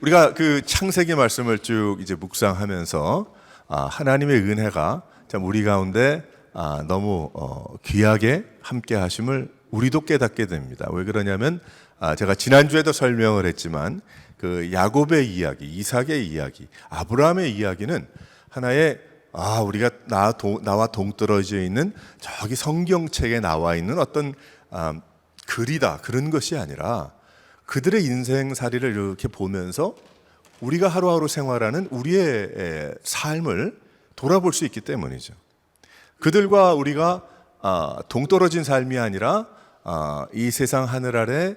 우리가 그 창세기 말씀을 쭉 이제 묵상하면서 하나님의 은혜가 참 우리 가운데 너무 귀하게 함께 하심을 우리도 깨닫게 됩니다. 왜 그러냐면 제가 지난주에도 설명을 했지만 그 야곱의 이야기, 이삭의 이야기, 아브라함의 이야기는 하나의 우리가 나와 동떨어져 있는 저기 성경책에 나와 있는 어떤 글이다 그런 것이 아니라 그들의 인생살이를 이렇게 보면서 우리가 하루하루 생활하는 우리의 삶을 돌아볼 수 있기 때문이죠. 그들과 우리가 동떨어진 삶이 아니라 이 세상 하늘 아래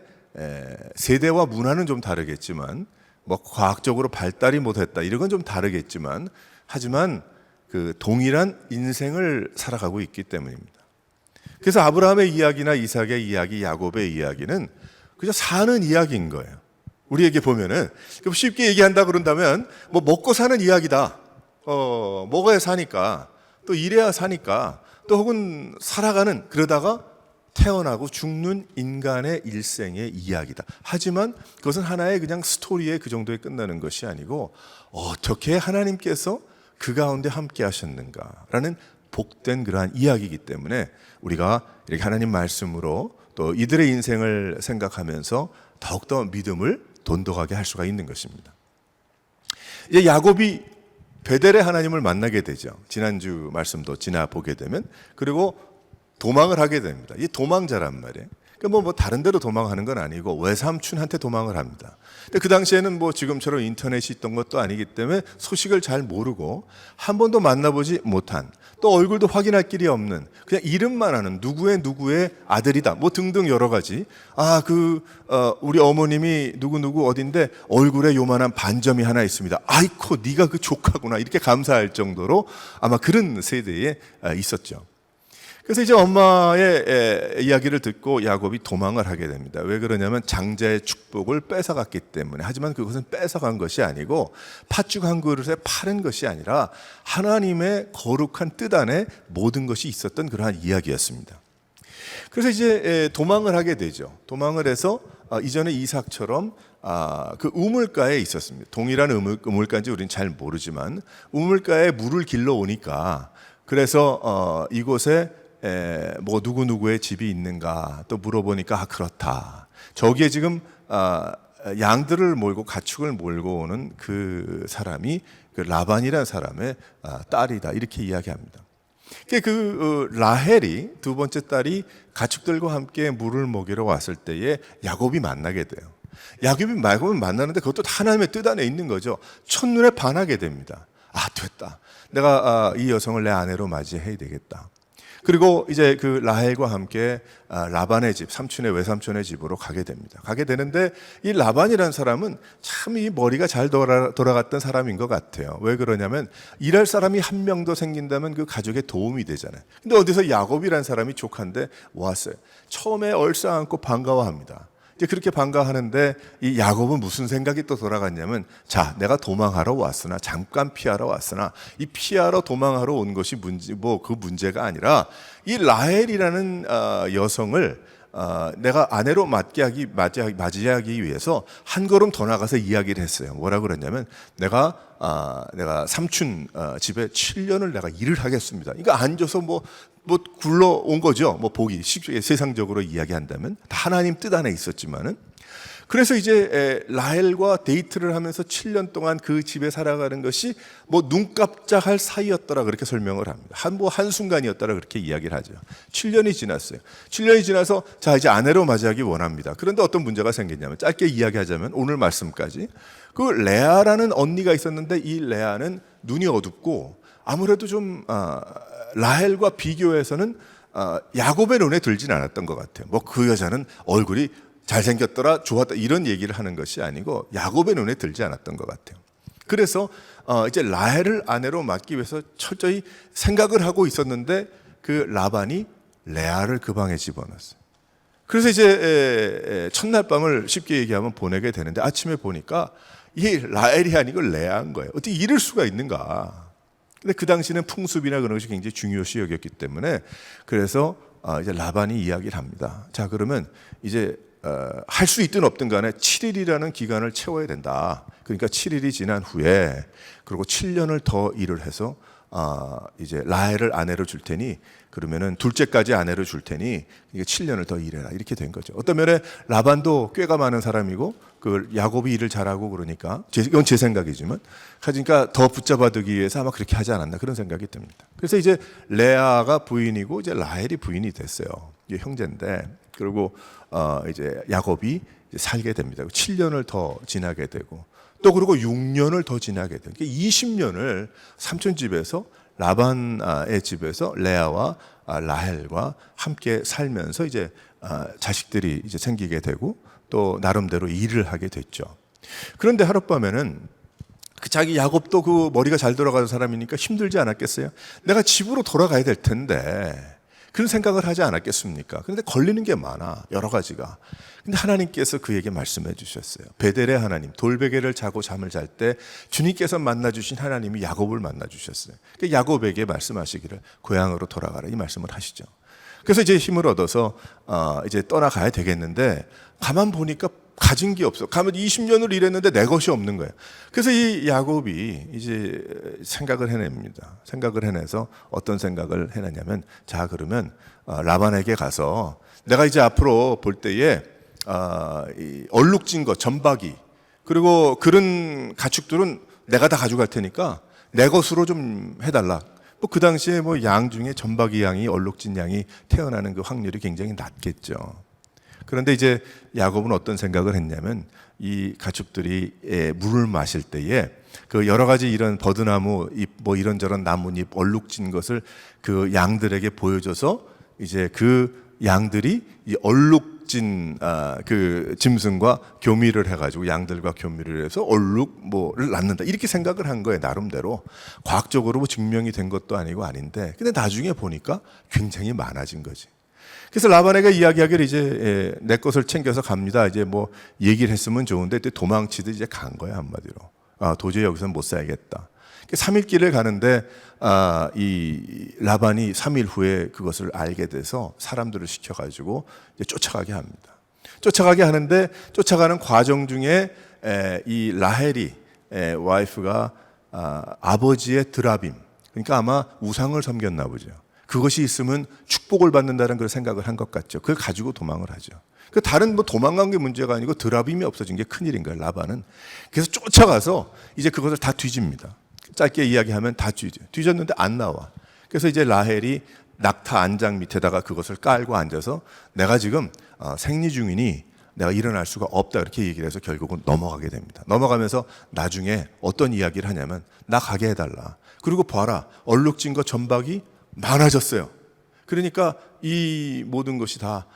세대와 문화는 좀 다르겠지만 뭐 과학적으로 발달이 못했다 이런 건 좀 다르겠지만 하지만 그 동일한 인생을 살아가고 있기 때문입니다. 그래서 아브라함의 이야기나 이삭의 이야기, 야곱의 이야기는 그저 사는 이야기인 거예요. 우리에게 보면은 쉽게 얘기한다 그런다면 뭐 먹고 사는 이야기다. 먹어야 사니까 또 일해야 사니까 또 혹은 살아가는 그러다가 태어나고 죽는 인간의 일생의 이야기다. 하지만 그것은 하나의 그냥 스토리에 그 정도에 끝나는 것이 아니고 어떻게 하나님께서 그 가운데 함께 하셨는가라는 복된 그러한 이야기이기 때문에 우리가 이렇게 하나님 말씀으로 또 이들의 인생을 생각하면서 더욱더 믿음을 돈독하게 할 수가 있는 것입니다. 이제 야곱이 베델의 하나님을 만나게 되죠. 지난주 말씀도 지나보게 되면 그리고 도망을 하게 됩니다. 이 도망자란 말이에요. 그러니까 뭐 다른 데로 도망하는 건 아니고 외삼촌한테 도망을 합니다. 근데 그 당시에는 뭐 지금처럼 인터넷이 있던 것도 아니기 때문에 소식을 잘 모르고 한 번도 만나보지 못한 또 얼굴도 확인할 길이 없는 그냥 이름만 아는 누구의 아들이다 뭐 등등 여러 가지 우리 어머님이 누구 어딘데 얼굴에 요만한 반점이 하나 있습니다. 아이코 네가 그 조카구나 이렇게 감사할 정도로 아마 그런 세대에 있었죠. 그래서 이제 엄마의 이야기를 듣고 야곱이 도망을 하게 됩니다. 왜 그러냐면 장자의 축복을 뺏어갔기 때문에. 하지만 그것은 뺏어간 것이 아니고 팥죽 한 그릇에 파는 것이 아니라 하나님의 거룩한 뜻 안에 모든 것이 있었던 그러한 이야기였습니다. 그래서 이제 도망을 하게 되죠. 도망을 해서 이전에 이삭처럼 그 우물가에 있었습니다. 동일한 우물가인지 우리는 잘 모르지만 우물가에 물을 길러 오니까 그래서 이곳에 뭐 누구의 집이 있는가 또 물어보니까 그렇다. 저기에 지금 양들을 몰고 가축을 몰고 오는 그 사람이 그 라반이라는 사람의 딸이다 이렇게 이야기합니다. 그 라헬이 두 번째 딸이 가축들과 함께 물을 먹이러 왔을 때에 야곱이 만나게 돼요. 야곱이 만나는데 그것도 하나님의 뜻 안에 있는 거죠. 첫눈에 반하게 됩니다. 됐다. 내가 이 여성을 내 아내로 맞이해야 되겠다. 그리고 이제 그 라헬과 함께 라반의 집, 외삼촌의 집으로 가게 됩니다. 가게 되는데 이 라반이라는 사람은 참 이 머리가 잘 돌아갔던 사람인 것 같아요. 왜 그러냐면 일할 사람이 한 명 더 생긴다면 그 가족에 도움이 되잖아요. 근데 어디서 야곱이라는 사람이 조카인데 왔어요. 처음에 얼싸안고 반가워합니다. 이제 그렇게 반가워하는데 이 야곱은 무슨 생각이 또 돌아갔냐면 내가 도망하러 왔으나 잠깐 피하러 왔으나 이 피하러 도망하러 온 것이 그 문제가 아니라 이 라헬이라는 여성을 내가 아내로 맞이하기 위해서 한 걸음 더 나가서 이야기를 했어요. 뭐라고 그랬냐면 내가 삼촌 집에 7년을 내가 일을 하겠습니다. 그러니까 앉아서 뭐 굴러온 거죠. 복이 세상적으로 이야기한다면 다 하나님 뜻 안에 있었지만은 그래서 이제 라헬과 데이트를 하면서 7년 동안 그 집에 살아가는 것이 눈 깜짝할 사이였더라 그렇게 설명을 합니다. 한순간이었더라 그렇게 이야기를 하죠. 7년이 지났어요. 7년이 지나서 이제 아내로 맞이하기 원합니다. 그런데 어떤 문제가 생겼냐면 짧게 이야기하자면 오늘 말씀까지 그 레아라는 언니가 있었는데 이 레아는 눈이 어둡고 아무래도 좀 라헬과 비교해서는 야곱의 눈에 들진 않았던 것 같아요. 그 여자는 얼굴이 잘생겼더라, 좋았다 이런 얘기를 하는 것이 아니고 야곱의 눈에 들지 않았던 것 같아요. 그래서 이제 라헬을 아내로 맡기 위해서 철저히 생각을 하고 있었는데 그 라반이 레아를 그 방에 집어넣었어요. 그래서 이제 첫날 밤을 쉽게 얘기하면 보내게 되는데 아침에 보니까 이 라헬이 아니고 레아인 거예요. 어떻게 이럴 수가 있는가? 근데 그 당시는 풍습이나 그런 것이 굉장히 중요시 여겼기 때문에 그래서 이제 라반이 이야기를 합니다. 그러면 이제 할 수 있든 없든 간에 7일이라는 기간을 채워야 된다. 그러니까 7일이 지난 후에 그리고 7년을 더 일을 해서 이제 라헬을 아내로 줄 테니 그러면은 둘째까지 아내로 줄 테니 이게 7년을 더 일해라 이렇게 된 거죠. 어떤 면에 라반도 꾀가 많은 사람이고 그 야곱이 일을 잘하고 그러니까 이건 제 생각이지만 그러니까 더 붙잡아두기 위해서 아마 그렇게 하지 않았나 그런 생각이 듭니다. 그래서 이제 레아가 부인이고 이제 라헬이 부인이 됐어요. 이게 형제인데 그리고 이제 야곱이 이제 살게 됩니다. 7년을 더 지나게 되고 또 그리고 6년을 더 지나게 되고 20년을 삼촌 집에서 라반의 집에서 레아와 라헬과 함께 살면서 이제 자식들이 이제 생기게 되고 또 나름대로 일을 하게 됐죠. 그런데 하룻밤에는 그 자기 야곱도 그 머리가 잘 돌아가는 사람이니까 힘들지 않았겠어요? 내가 집으로 돌아가야 될 텐데 그런 생각을 하지 않았겠습니까? 그런데 걸리는 게 많아 여러 가지가. 근데 하나님께서 그에게 말씀해 주셨어요. 베델의 하나님, 돌베개를 자고 잠을 잘 때 주님께서 만나 주신 하나님이 야곱을 만나 주셨어요. 그러니까 야곱에게 말씀하시기를 고향으로 돌아가라 이 말씀을 하시죠. 그래서 이제 힘을 얻어서 이제 떠나가야 되겠는데 가만 보니까 가진 게 없어. 가면 20년을 일했는데 내 것이 없는 거예요. 그래서 이 야곱이 이제 생각을 해냅니다. 생각을 해내서 어떤 생각을 해내냐면 자 그러면 라반에게 가서 내가 이제 앞으로 볼 때에 이 얼룩진 것, 점박이 그리고 그런 가축들은 내가 다 가져갈 테니까 내 것으로 좀 해달라. 뭐 그 당시에 뭐 양 중에 점박이 양이 얼룩진 양이 태어나는 그 확률이 굉장히 낮겠죠. 그런데 이제 야곱은 어떤 생각을 했냐면 이 가축들이 물을 마실 때에 그 여러 가지 이런 버드나무 잎 뭐 이런저런 나뭇잎 얼룩진 것을 그 양들에게 보여줘서 이제 그 양들이 이 얼룩진 그 짐승과 교미를 해가지고 양들과 교미를 해서 얼룩 뭐를 낳는다 이렇게 생각을 한 거예요. 나름대로 과학적으로 뭐 증명이 된 것도 아니고 아닌데 근데 나중에 보니까 굉장히 많아진 거지. 그래서 라반에게 이야기하기를 이제 내 것을 챙겨서 갑니다. 이제 뭐 얘기를 했으면 좋은데 도망치듯 이제 간 거야 한마디로. 도저히 여기서는 못 살겠다. 3일 길을 가는데 이 라반이 3일 후에 그것을 알게 돼서 사람들을 시켜가지고 이제 쫓아가게 합니다. 쫓아가게 하는데 쫓아가는 과정 중에 이 라헬이 와이프가 아버지의 드라빔 그러니까 아마 우상을 섬겼나 보죠. 그것이 있으면 축복을 받는다는 그런 생각을 한 것 같죠. 그걸 가지고 도망을 하죠. 그 다른 뭐 도망간 게 문제가 아니고 드라빔이 없어진 게 큰일인 거예요. 라반은. 그래서 쫓아가서 이제 그것을 다 뒤집니다. 짧게 이야기하면 다 뒤졌는데 안 나와. 그래서 이제 라헬이 낙타 안장 밑에다가 그것을 깔고 앉아서 내가 지금 생리 중이니 내가 일어날 수가 없다 이렇게 얘기를 해서 결국은 넘어가게 됩니다. 넘어가면서 나중에 어떤 이야기를 하냐면 나 가게 해달라. 그리고 봐라 얼룩진 거 점박이 많아졌어요. 그러니까 이 모든 것이 다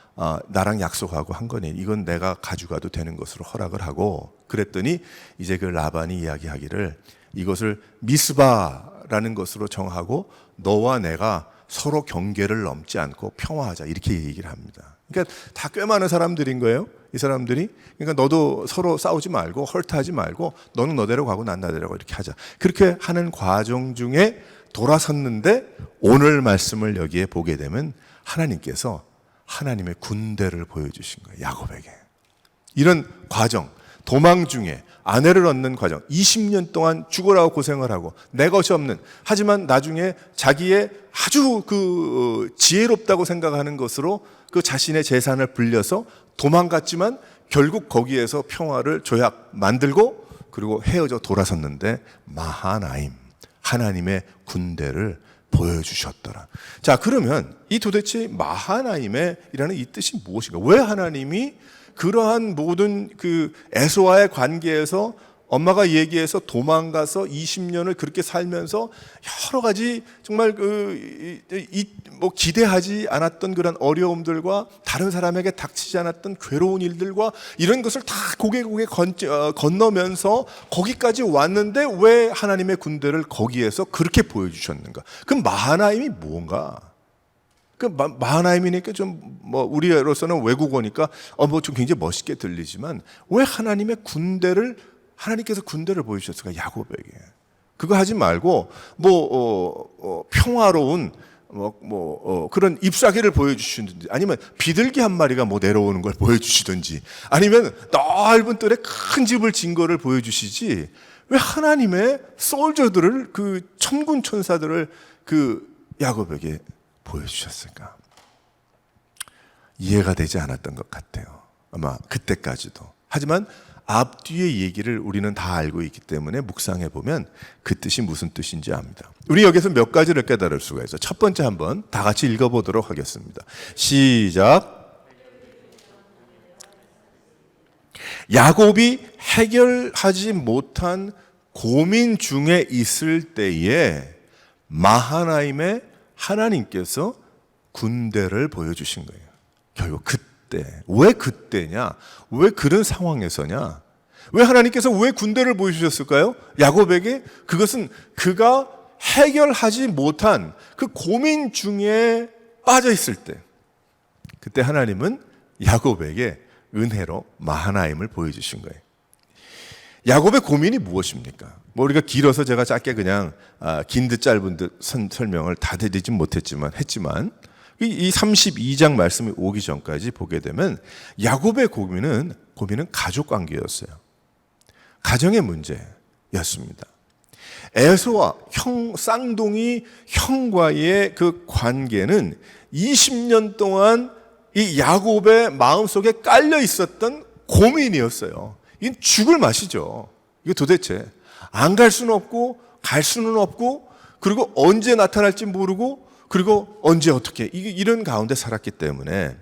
나랑 약속하고 한 거니 이건 내가 가져가도 되는 것으로 허락을 하고 그랬더니 이제 그 라반이 이야기하기를 이것을 미스바라는 것으로 정하고 너와 내가 서로 경계를 넘지 않고 평화하자 이렇게 얘기를 합니다. 그러니까 다 꽤 많은 사람들인 거예요. 이 사람들이 그러니까 너도 서로 싸우지 말고 헐트하지 말고 너는 너대로 가고 난 나대로 가고 이렇게 하자. 그렇게 하는 과정 중에 돌아섰는데 오늘 말씀을 여기에 보게 되면 하나님께서 하나님의 군대를 보여주신 거예요. 야곱에게. 이런 과정, 도망 중에 아내를 얻는 과정, 20년 동안 죽으라고 고생을 하고 내 것이 없는 하지만 나중에 자기의 아주 그 지혜롭다고 생각하는 것으로 그 자신의 재산을 불려서 도망갔지만 결국 거기에서 평화를 조약 만들고 그리고 헤어져 돌아섰는데 마하나임 하나님의 군대를 보여주셨더라. 자, 그러면 이 도대체 마하나임이라는 이 뜻이 무엇인가? 왜 하나님이 그러한 모든 그 에서와의 관계에서 엄마가 얘기해서 도망가서 20년을 그렇게 살면서 여러 가지 정말 뭐 기대하지 않았던 그런 어려움들과 다른 사람에게 닥치지 않았던 괴로운 일들과 이런 것을 다 고개 건너면서 거기까지 왔는데 왜 하나님의 군대를 거기에서 그렇게 보여주셨는가? 그럼 마하나임이 뭔가? 그 마하나임이니까 좀 뭐 우리로서는 외국어니까 뭐 좀 굉장히 멋있게 들리지만 왜 하나님의 군대를 하나님께서 군대를 보여주셨을까? 야곱에게. 그거 하지 말고 평화로운 그런 잎사귀를 보여주시든지, 아니면 비둘기 한 마리가 뭐 내려오는 걸 보여주시든지, 아니면 넓은 뜰에 큰 집을 진 거를 보여주시지, 왜 하나님의 솔저들을, 그 천군 천사들을 그 야곱에게 보여주셨을까? 이해가 되지 않았던 것 같아요. 아마 그때까지도. 하지만 앞뒤의 얘기를 우리는 다 알고 있기 때문에 묵상해 보면 그 뜻이 무슨 뜻인지 압니다. 우리 여기서 몇 가지를 깨달을 수가 있어요. 첫 번째, 한번 다 같이 읽어보도록 하겠습니다. 시작. 야곱이 해결하지 못한 고민 중에 있을 때에 마하나임의 하나님께서 군대를 보여주신 거예요. 결국 그때. 왜 그때냐? 왜 그런 상황에서냐? 왜 하나님께서 왜 군대를 보여주셨을까요? 야곱에게. 그것은 그가 해결하지 못한 그 고민 중에 빠져 있을 때, 그때 하나님은 야곱에게 은혜로 마하나임을 보여주신 거예요. 야곱의 고민이 무엇입니까? 우리가 길어서 제가 짧게 그냥 긴 듯 짧은 듯 설명을 다 드리진 못했지만 이 32장 말씀이 오기 전까지 보게 되면 야곱의 고민은 가족 관계였어요. 가정의 문제였습니다. 에서와 쌍둥이 형과의 그 관계는 20년 동안 이 야곱의 마음속에 깔려 있었던 고민이었어요. 이건 죽을 맛이죠. 이거 도대체 안 갈 수는 없고 갈 수는 없고, 그리고 언제 나타날지 모르고, 그리고 언제 어떻게, 이런 가운데 살았기 때문에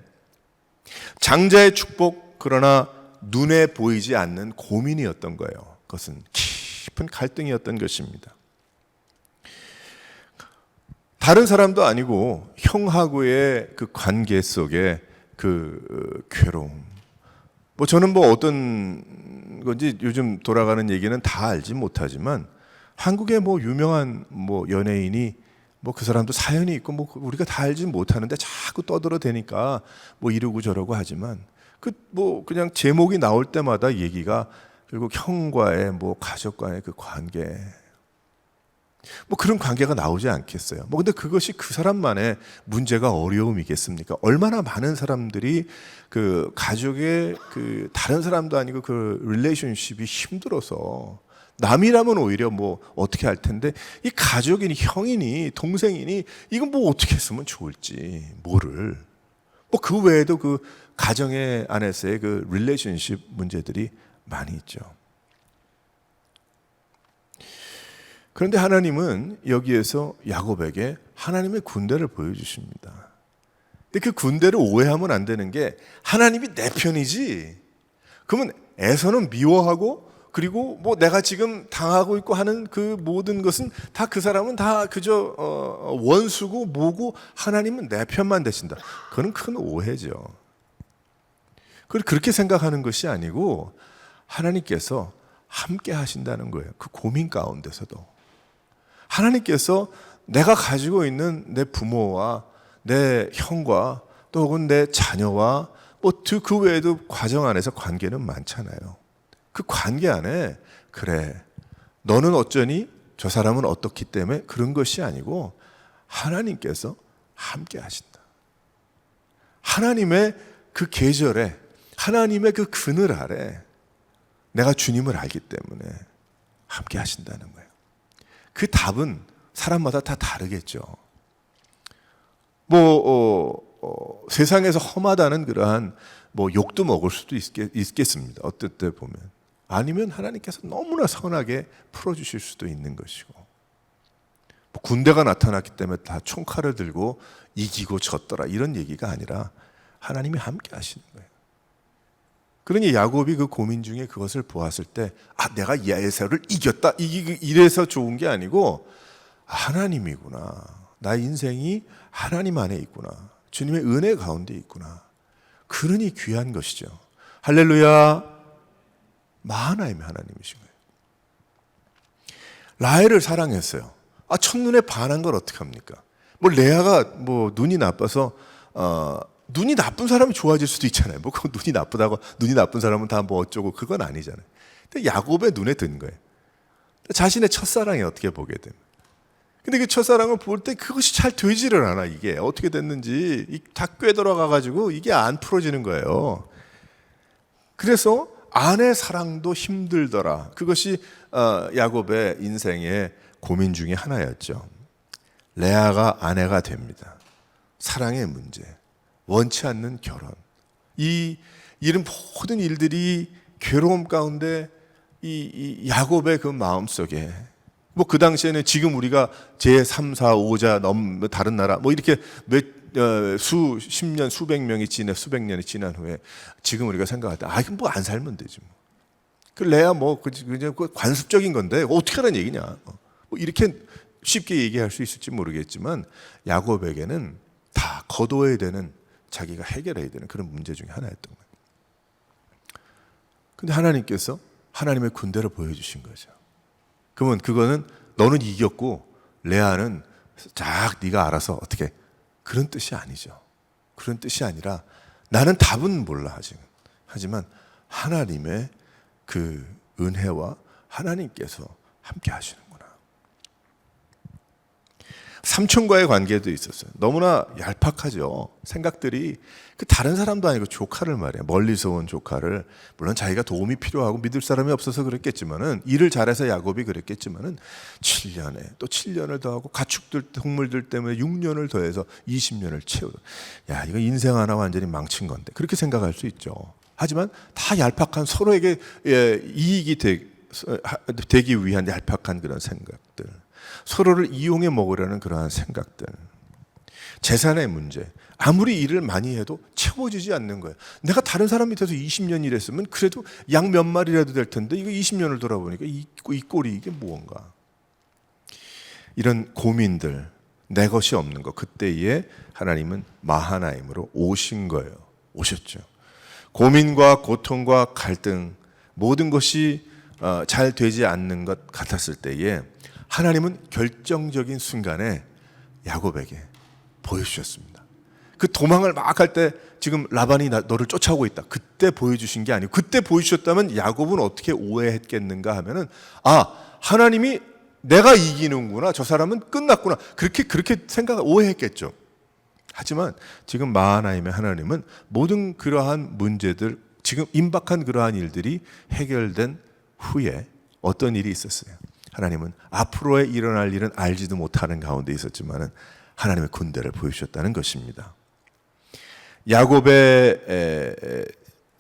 장자의 축복, 그러나 눈에 보이지 않는 고민이었던 거예요. 그것은 깊은 갈등이었던 것입니다. 다른 사람도 아니고 형하고의 그 관계 속에 그 괴로움. 저는 어떤 건지 요즘 돌아가는 얘기는 다 알지 못하지만, 한국의 유명한 연예인이 그 사람도 사연이 있고 우리가 다 알지 못하는데 자꾸 떠들어대니까 이러고 저러고 하지만, 그냥 제목이 나올 때마다 얘기가 결국 형과의 가족과의 그 관계, 그런 관계가 나오지 않겠어요. 근데 그것이 그 사람만의 문제가 어려움이겠습니까? 얼마나 많은 사람들이 그 가족의 그 다른 사람도 아니고 그 릴레이션십이 힘들어서, 남이라면 오히려 어떻게 할 텐데, 이 가족이니 형이니 동생이니 이건 어떻게 했으면 좋을지 뭐를, 그 외에도 그 가정의 안에서의 그 릴레이션십 문제들이 많이 있죠. 그런데 하나님은 여기에서 야곱에게 하나님의 군대를 보여주십니다. 근데 그 군대를 오해하면 안 되는 게, 하나님이 내 편이지, 그러면 에서는 미워하고, 그리고 내가 지금 당하고 있고 하는 그 모든 것은 다, 그 사람은 다 그저 원수고 뭐고, 하나님은 내 편만 되신다. 그건 큰 오해죠. 그렇게 생각하는 것이 아니고 하나님께서 함께 하신다는 거예요. 그 고민 가운데서도 하나님께서 내가 가지고 있는 내 부모와 내 형과 또 혹은 내 자녀와 그 외에도 과정 안에서 관계는 많잖아요. 그 관계 안에, 그래, 너는 어쩌니 저 사람은 어떻기 때문에, 그런 것이 아니고 하나님께서 함께 하신다. 하나님의 그 계절에, 하나님의 그 그늘 아래 내가 주님을 알기 때문에 함께 하신다는 거예요. 그 답은 사람마다 다 다르겠죠. 세상에서 험하다는 그러한 욕도 먹을 수도 있겠습니다. 어떨 때 보면. 아니면 하나님께서 너무나 선하게 풀어주실 수도 있는 것이고, 군대가 나타났기 때문에 다 총칼을 들고 이기고 졌더라, 이런 얘기가 아니라 하나님이 함께 하시는 거예요. 그러니 야곱이 그 고민 중에 그것을 보았을 때, 내가 에서를 이겼다, 이래서 좋은 게 아니고, 하나님이구나, 나의 인생이 하나님 안에 있구나, 주님의 은혜 가운데 있구나, 그러니 귀한 것이죠. 할렐루야. 마하나임의 하나님이신 거예요. 라헬을 사랑했어요. 첫눈에 반한 걸 어떡합니까? 레아가 눈이 나빠서 눈이 나쁜 사람이 좋아질 수도 있잖아요. 그 눈이 나쁘다고 눈이 나쁜 사람은 다 어쩌고, 그건 아니잖아요. 근데 야곱의 눈에 든 거예요. 자신의 첫사랑이 어떻게 보게 됩니다. 근데 그 첫사랑을 볼 때 그것이 잘 되지를 않아. 이게 어떻게 됐는지 다 꿰돌아가가지고 이게 안 풀어지는 거예요. 그래서 아내 사랑도 힘들더라. 그것이 야곱의 인생의 고민 중에 하나였죠. 레아가 아내가 됩니다. 사랑의 문제, 원치 않는 결혼, 이런 모든 일들이 괴로움 가운데 이 야곱의 그 마음 속에, 뭐 그 당시에는 지금 우리가 제3, 4, 5자 다른 나라 뭐 이렇게 수십 년, 수백 명이 수백 년이 지난 후에 지금 우리가 생각할 때 이건 뭐 안 살면 되지 뭐. 그 레아 뭐 그냥 관습적인 건데 어떻게 하라는 얘기냐. 뭐 이렇게 쉽게 얘기할 수 있을지 모르겠지만 야곱에게는 다 거둬야 되는, 자기가 해결해야 되는 그런 문제 중에 하나였던 거예요. 근데 하나님께서 하나님의 군대를 보여주신 거죠. 그러면 그거는 너는 이겼고 레아는 네가 알아서 어떻게, 그런 뜻이 아니죠. 그런 뜻이 아니라 나는 답은 몰라 하지만 하나님의 그 은혜와 하나님께서 함께 하시는구나. 삼촌과의 관계도 있었어요. 너무나 얄팍하죠. 생각들이 다른 사람도 아니고 조카를 말이에요. 멀리서 온 조카를, 물론 자기가 도움이 필요하고 믿을 사람이 없어서 그랬겠지만은, 일을 잘해서 야곱이 그랬겠지만은 7년에 또 7년을 더하고 가축들, 동물들 때문에 6년을 더해서 20년을 채우고, 이거 인생 하나 완전히 망친 건데 그렇게 생각할 수 있죠. 하지만 다 얄팍한, 서로에게 이익이 되기 위한 얄팍한 그런 생각들, 서로를 이용해 먹으려는 그러한 생각들, 재산의 문제, 아무리 일을 많이 해도 채워지지 않는 거예요. 내가 다른 사람 밑에서 20년 일했으면 그래도 양 몇 마리라도 될 텐데 이거 20년을 돌아보니까 이 꼴이 이게 무언가. 이런 고민들, 내 것이 없는 것, 그때에 하나님은 마하나임으로 오신 거예요. 오셨죠. 고민과 고통과 갈등, 모든 것이 잘 되지 않는 것 같았을 때에 하나님은 결정적인 순간에 야곱에게 보여주셨습니다. 그 도망을 막 할 때 지금 라반이 너를 쫓아오고 있다, 그때 보여주신 게 아니고, 그때 보여주셨다면 야곱은 어떻게 오해했겠는가 하면은, 하나님이 내가 이기는구나, 저 사람은 끝났구나, 그렇게 오해했겠죠. 하지만 지금 마하나임의 하나님은 모든 그러한 문제들, 지금 임박한 그러한 일들이 해결된 후에 어떤 일이 있었어요. 하나님은 앞으로에 일어날 일은 알지도 못하는 가운데 있었지만은 하나님의 군대를 보여주셨다는 것입니다. 야곱의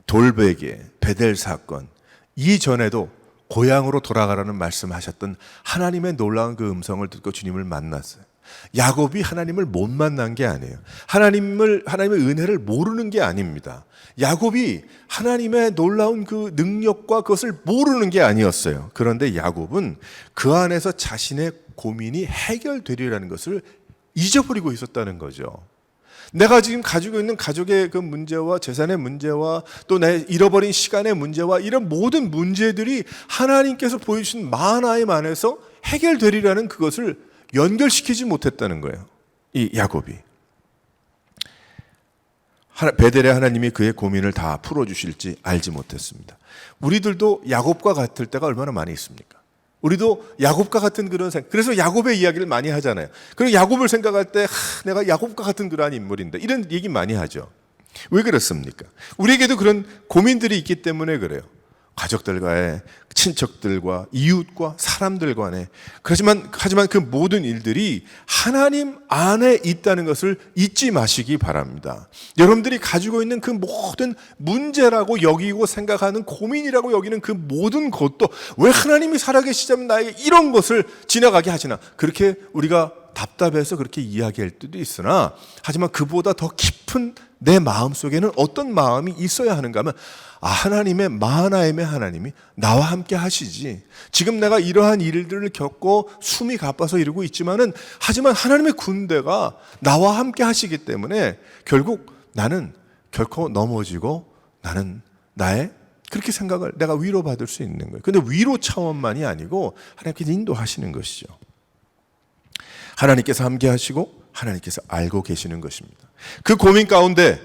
돌베개, 베델 사건, 이전에도 고향으로 돌아가라는 말씀하셨던 하나님의 놀라운 그 음성을 듣고 주님을 만났어요. 야곱이 하나님을 못 만난 게 아니에요. 하나님의 은혜를 모르는 게 아닙니다. 야곱이 하나님의 놀라운 그 능력과 그것을 모르는 게 아니었어요. 그런데 야곱은 그 안에서 자신의 고민이 해결되리라는 것을 잊어버리고 있었다는 거죠. 내가 지금 가지고 있는 가족의 그 문제와 재산의 문제와 또 내 잃어버린 시간의 문제와 이런 모든 문제들이 하나님께서 보여주신 마하나임 안에서 해결되리라는 그것을 연결시키지 못했다는 거예요. 이 야곱이. 베델의 하나님이 그의 고민을 다 풀어주실지 알지 못했습니다. 우리들도 야곱과 같을 때가 얼마나 많이 있습니까? 우리도 야곱과 같은 그런 생각, 그래서 야곱의 이야기를 많이 하잖아요. 그리고 야곱을 생각할 때 내가 야곱과 같은 그러한 인물인데, 이런 얘기 많이 하죠. 왜 그렇습니까? 우리에게도 그런 고민들이 있기 때문에 그래요. 가족들과의, 친척들과, 이웃과, 사람들 간에. 하지만 그 모든 일들이 하나님 안에 있다는 것을 잊지 마시기 바랍니다. 여러분들이 가지고 있는 그 모든 문제라고 여기고 생각하는, 고민이라고 여기는 그 모든 것도 왜 하나님이 살아계시자면 나에게 이런 것을 지나가게 하시나, 그렇게 우리가 답답해서 그렇게 이야기할 때도 있으나, 하지만 그보다 더 깊은 내 마음 속에는 어떤 마음이 있어야 하는가 하면, 하나님의 마하나임의 하나님이 나와 함께 하시지. 지금 내가 이러한 일들을 겪고 숨이 가빠서 이러고 있지만은, 하지만 하나님의 군대가 나와 함께 하시기 때문에 결국 나는 결코 넘어지고, 나는 그렇게 생각을 내가 위로받을 수 있는 거예요. 근데 위로 차원만이 아니고 하나님께서 인도하시는 것이죠. 하나님께서 함께 하시고 하나님께서 알고 계시는 것입니다. 그 고민 가운데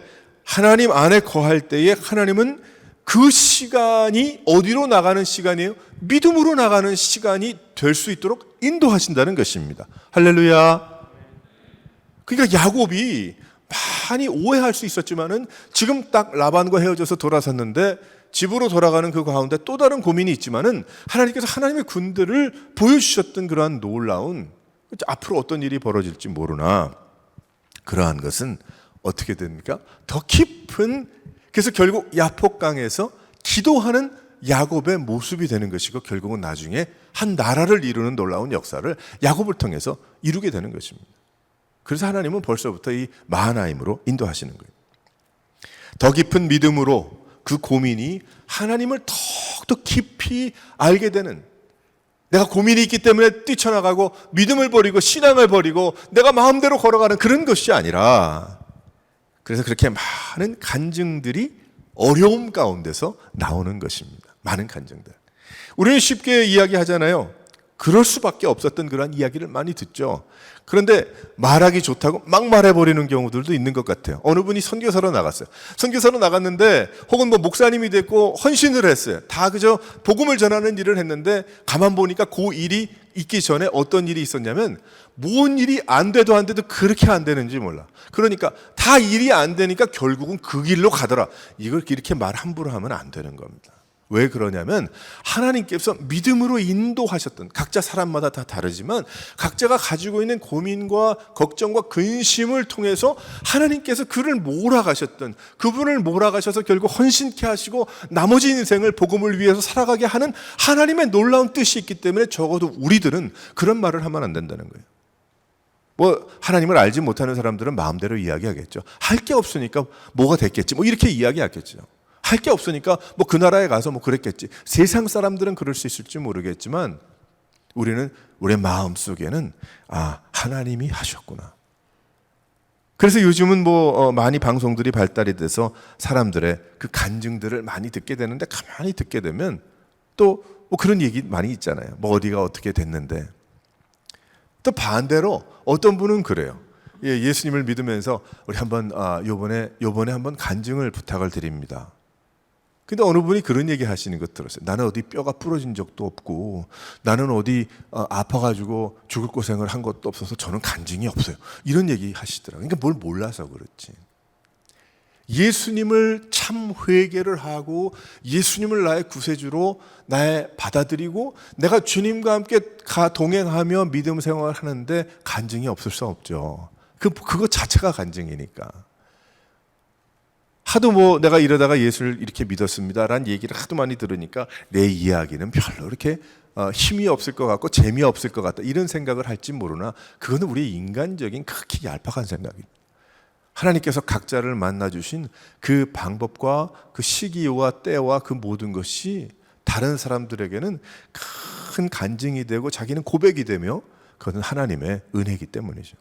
하나님 안에 거할 때에 하나님은 그 시간이 어디로 나가는 시간이에요? 믿음으로 나가는 시간이 될 수 있도록 인도하신다는 것입니다. 할렐루야. 그러니까 야곱이 많이 오해할 수 있었지만은 지금 딱 라반과 헤어져서 돌아섰는데 집으로 돌아가는 그 가운데 또 다른 고민이 있지만은 하나님께서 하나님의 군대를 보여주셨던 그러한 놀라운, 앞으로 어떤 일이 벌어질지 모르나 그러한 것은 어떻게 됩니까? 더 깊은, 그래서 결국 야복강에서 기도하는 야곱의 모습이 되는 것이고 결국은 나중에 한 나라를 이루는 놀라운 역사를 야곱을 통해서 이루게 되는 것입니다. 그래서 하나님은 벌써부터 이 마하나임으로 인도하시는 거예요. 더 깊은 믿음으로 그 고민이 하나님을 더욱더 깊이 알게 되는, 내가 고민이 있기 때문에 뛰쳐나가고 믿음을 버리고 신앙을 버리고 내가 마음대로 걸어가는 그런 것이 아니라, 그래서 그렇게 많은 간증들이 어려움 가운데서 나오는 것입니다. 많은 간증들. 우리는 쉽게 이야기하잖아요. 그럴 수밖에 없었던 그런 이야기를 많이 듣죠. 그런데 말하기 좋다고 막 말해버리는 경우들도 있는 것 같아요. 어느 분이 선교사로 나갔어요. 선교사로 나갔는데 혹은 뭐 목사님이 됐고 헌신을 했어요. 다 그저 복음을 전하는 일을 했는데 가만 보니까 그 일이 있기 전에 어떤 일이 있었냐면 뭔 일이 안 돼도 그렇게 안 되는지 몰라. 그러니까 다 일이 안 되니까 결국은 그 길로 가더라. 이걸 이렇게 말 함부로 하면 안 되는 겁니다. 왜 그러냐면 하나님께서 믿음으로 인도하셨던, 각자 사람마다 다 다르지만 각자가 가지고 있는 고민과 걱정과 근심을 통해서 하나님께서 그를 몰아가셨던, 그분을 몰아가셔서 결국 헌신케 하시고 나머지 인생을 복음을 위해서 살아가게 하는 하나님의 놀라운 뜻이 있기 때문에 적어도 우리들은 그런 말을 하면 안 된다는 거예요. 뭐 하나님을 알지 못하는 사람들은 마음대로 이야기하겠죠. 할 게 없으니까 뭐가 됐겠지, 뭐 이렇게 이야기하겠죠. 할 게 없으니까 뭐 그 나라에 가서 뭐 그랬겠지. 세상 사람들은 그럴 수 있을지 모르겠지만 우리는 우리의 마음 속에는 하나님이 하셨구나. 그래서 요즘은 뭐 많이 방송들이 발달이 돼서 사람들의 그 간증들을 많이 듣게 되는데, 가만히 듣게 되면 또 뭐 그런 얘기 많이 있잖아요. 뭐 어디가 어떻게 됐는데. 또 반대로 어떤 분은 그래요. 예수님을 믿으면서 우리 한번 요번에 한번 간증을 부탁을 드립니다. 근데 어느 분이 그런 얘기 하시는 것 들었어요. 나는 어디 뼈가 부러진 적도 없고 나는 어디 아파가지고 죽을 고생을 한 것도 없어서 저는 간증이 없어요. 이런 얘기 하시더라고요. 그러니까 뭘 몰라서 그렇지. 예수님을 참 회개를 하고 예수님을 나의 구세주로 나의 받아들이고 내가 주님과 함께 동행하며 믿음 생활을 하는데 간증이 없을 수 없죠. 그거 자체가 간증이니까. 하도 뭐 내가 이러다가 예수를 이렇게 믿었습니다라는 얘기를 하도 많이 들으니까 내 이야기는 별로 이렇게 힘이 없을 것 같고 재미없을 것 같다, 이런 생각을 할지 모르나 그거는 우리의 인간적인 극히 얄팍한 생각입니다. 하나님께서 각자를 만나주신 그 방법과 그 시기와 때와 그 모든 것이 다른 사람들에게는 큰 간증이 되고 자기는 고백이 되며 그것은 하나님의 은혜이기 때문이죠.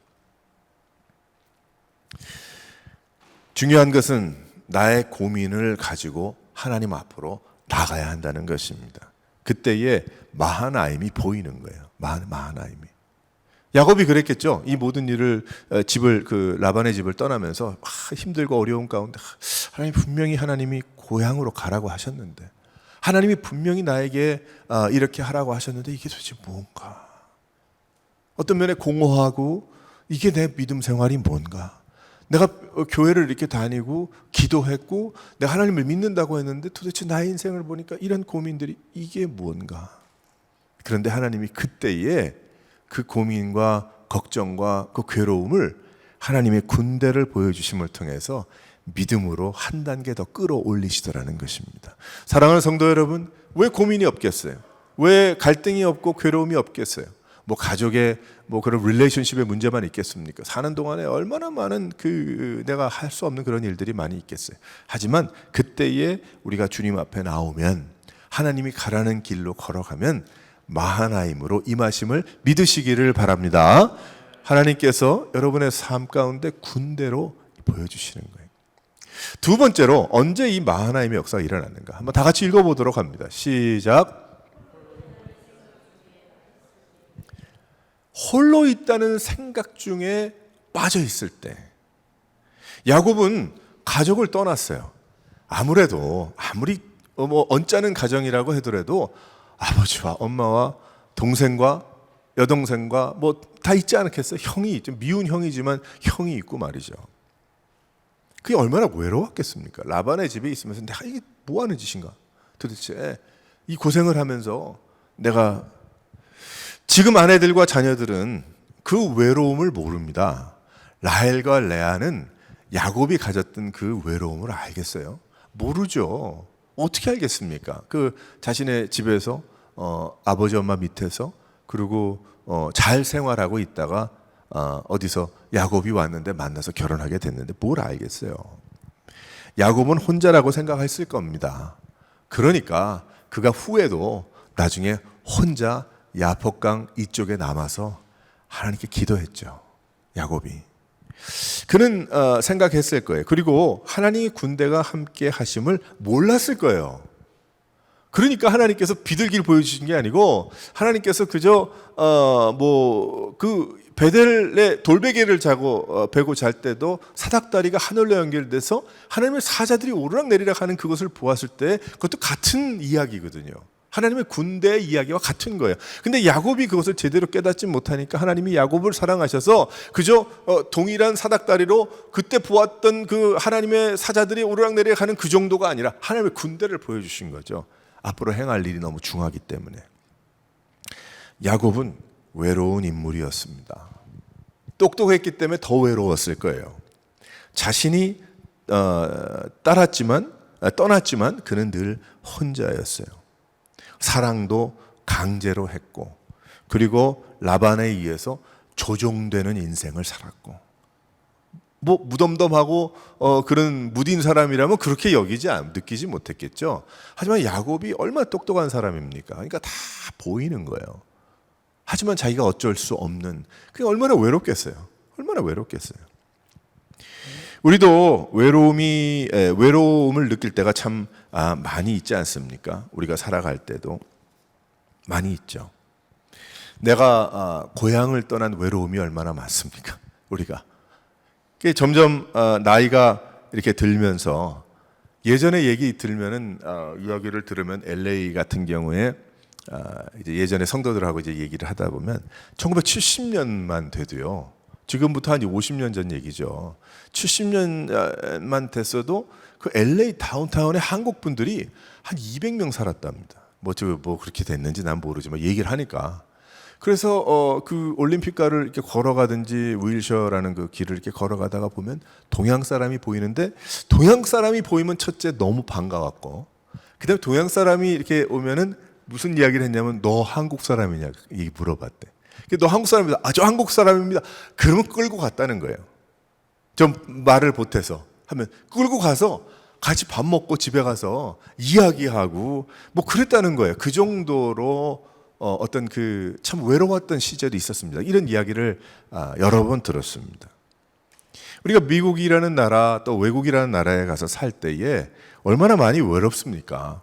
중요한 것은 나의 고민을 가지고 하나님 앞으로 나가야 한다는 것입니다. 그때에 마하나임이 보이는 거예요. 마하나임이. 야곱이 그랬겠죠. 이 모든 일을 라반의 집을 떠나면서 힘들고 어려운 가운데 분명히 하나님이 고향으로 가라고 하셨는데, 하나님이 분명히 나에게 이렇게 하라고 하셨는데 이게 도대체 뭔가? 어떤 면에 공허하고 이게 내 믿음 생활이 뭔가? 내가 교회를 이렇게 다니고 기도했고 내가 하나님을 믿는다고 했는데 도대체 나의 인생을 보니까 이런 고민들이 이게 뭔가? 그런데 하나님이 그때에 그 고민과 걱정과 그 괴로움을 하나님의 군대를 보여주심을 통해서 믿음으로 한 단계 더 끌어올리시더라는 것입니다. 사랑하는 성도 여러분, 왜 고민이 없겠어요? 왜 갈등이 없고 괴로움이 없겠어요? 뭐 가족의 뭐 그런 릴레이션십의 문제만 있겠습니까? 사는 동안에 얼마나 많은 내가 할 수 없는 그런 일들이 많이 있겠어요. 하지만 그때에 우리가 주님 앞에 나오면, 하나님이 가라는 길로 걸어가면 마하나임으로 임하심을 믿으시기를 바랍니다. 하나님께서 여러분의 삶 가운데 군대로 보여주시는 거예요. 두 번째로, 언제 이 마하나임의 역사가 일어났는가? 한번 다 같이 읽어보도록 합니다. 시작. 홀로 있다는 생각 중에 빠져 있을 때, 야곱은 가족을 떠났어요. 아무리 뭐 언짢은 가정이라고 하더라도 아버지와 엄마와 동생과 여동생과 뭐 다 있지 않겠어요? 형이 좀 미운 형이지만 형이 있고 말이죠. 그게 얼마나 외로웠겠습니까? 라반의 집에 있으면서 내가 이게 뭐 하는 짓인가? 도대체 이 고생을 하면서 내가 지금 아내들과 자녀들은 그 외로움을 모릅니다. 라헬과 레아는 야곱이 가졌던 그 외로움을 알겠어요? 모르죠. 어떻게 알겠습니까? 그 자신의 집에서 아버지 엄마 밑에서 그리고 잘 생활하고 있다가 어디서 야곱이 왔는데 만나서 결혼하게 됐는데 뭘 알겠어요. 야곱은 혼자라고 생각했을 겁니다. 그러니까 그가 후에도 나중에 혼자 야복강 이쪽에 남아서 하나님께 기도했죠. 야곱이. 그는 생각했을 거예요. 그리고 하나님의 군대가 함께 하심을 몰랐을 거예요. 그러니까 하나님께서 비둘기를 보여주신 게 아니고 하나님께서 그저 그 베델에 돌베개를 베고 잘 때도 사닥다리가 하늘로 연결돼서 하나님의 사자들이 오르락내리락 하는 그것을 보았을 때 그것도 같은 이야기거든요. 하나님의 군대의 이야기와 같은 거예요. 근데 야곱이 그것을 제대로 깨닫지 못하니까 하나님이 야곱을 사랑하셔서 그저 동일한 사닥다리로 그때 보았던 그 하나님의 사자들이 오르락내리락 하는 그 정도가 아니라 하나님의 군대를 보여주신 거죠. 앞으로 행할 일이 너무 중하기 때문에. 야곱은 외로운 인물이었습니다. 똑똑했기 때문에 더 외로웠을 거예요. 자신이 떠났지만 그는 늘 혼자였어요. 사랑도 강제로 했고 그리고 라반에 의해서 조종되는 인생을 살았고 뭐 무덤덤하고 그런 무딘 사람이라면 그렇게 느끼지 못했겠죠. 하지만 야곱이 얼마나 똑똑한 사람입니까? 그러니까 다 보이는 거예요. 하지만 자기가 어쩔 수 없는 그게 얼마나 외롭겠어요. 얼마나 외롭겠어요. 우리도 외로움을 느낄 때가 참 많이 있지 않습니까? 우리가 살아갈 때도 많이 있죠. 내가 고향을 떠난 외로움이 얼마나 많습니까? 우리가 점점 나이가 이렇게 들면서 예전에 얘기 들면은 이야기를 들으면 LA 같은 경우에 이제 예전에 성도들하고 이제 얘기를 하다 보면 1970년만 돼도요. 지금부터 한 50년 전 얘기죠. 70년만 됐어도 그 LA 다운타운에 한국 분들이 한 200명 살았답니다. 뭐 그렇게 됐는지 난 모르지만 얘기를 하니까. 그래서 그 올림픽가를 이렇게 걸어가든지 윌셔라는 그 길을 이렇게 걸어가다가 보면 동양 사람이 보이는데 동양 사람이 보이면 첫째 너무 반가웠고 그다음에 동양 사람이 이렇게 오면은 무슨 이야기를 했냐면 너 한국 사람이냐 이 물어봤대. 너 한국 사람입니다. 저 한국 사람입니다. 그러면 끌고 갔다는 거예요. 좀 말을 보태서 하면 끌고 가서 같이 밥 먹고 집에 가서 이야기하고 뭐 그랬다는 거예요. 그 정도로 어떤 그 참 외로웠던 시절이 있었습니다. 이런 이야기를 여러 번 들었습니다. 우리가 미국이라는 나라 또 외국이라는 나라에 가서 살 때에 얼마나 많이 외롭습니까?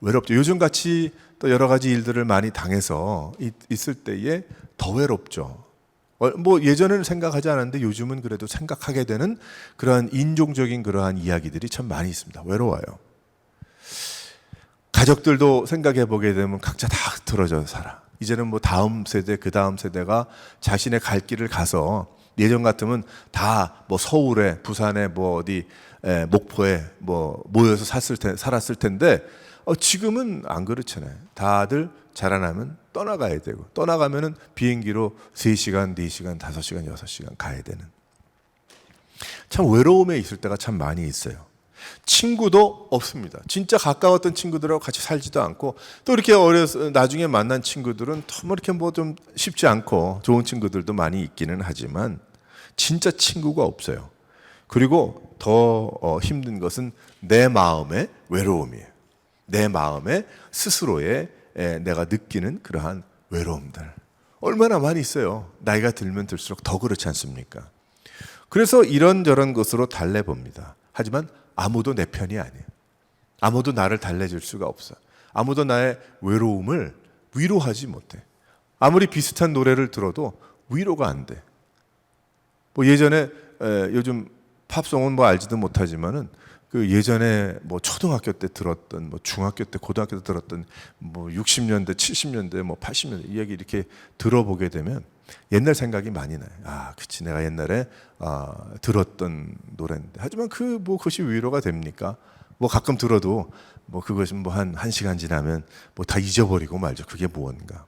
외롭죠. 요즘같이 또 여러 가지 일들을 많이 당해서 있을 때에 더 외롭죠. 뭐 예전에는 생각하지 않았는데 요즘은 그래도 생각하게 되는 그러한 인종적인 그러한 이야기들이 참 많이 있습니다. 외로워요. 가족들도 생각해 보게 되면 각자 다 흩어져 살아. 이제는 뭐 다음 세대, 그 다음 세대가 자신의 갈 길을 가서 예전 같으면 다 뭐 서울에, 부산에, 뭐 어디 목포에 뭐 모여서 살았을 텐데 지금은 안 그렇잖아요. 다들 자라나면 떠나가야 되고 떠나가면은 비행기로 3시간, 4시간, 5시간, 6시간 가야 되는 참 외로움에 있을 때가 참 많이 있어요. 친구도 없습니다. 진짜 가까웠던 친구들하고 같이 살지도 않고 또 이렇게 나중에 만난 친구들은 뭐 이렇게 뭐 좀 쉽지 않고 좋은 친구들도 많이 있기는 하지만 진짜 친구가 없어요. 그리고 더 힘든 것은 내 마음의 외로움이에요. 내 마음의 스스로의 내가 느끼는 그러한 외로움들 얼마나 많이 있어요. 나이가 들면 들수록 더 그렇지 않습니까? 그래서 이런저런 것으로 달래봅니다. 하지만 아무도 내 편이 아니에요. 아무도 나를 달래줄 수가 없어. 아무도 나의 외로움을 위로하지 못해. 아무리 비슷한 노래를 들어도 위로가 안 돼. 뭐 예전에 요즘 팝송은 뭐 알지도 못하지만은 그 예전에 뭐 초등학교 때 들었던, 뭐 중학교 때, 고등학교 때 들었던 뭐 60년대, 70년대, 뭐 80년대 이야기 이렇게 들어보게 되면 옛날 생각이 많이 나요. 아, 그치, 내가 옛날에 들었던 노래인데. 하지만 그것이 위로가 됩니까? 뭐 가끔 들어도 뭐 그것이 뭐 한 시간 지나면 뭐 다 잊어버리고 말죠. 그게 무언가.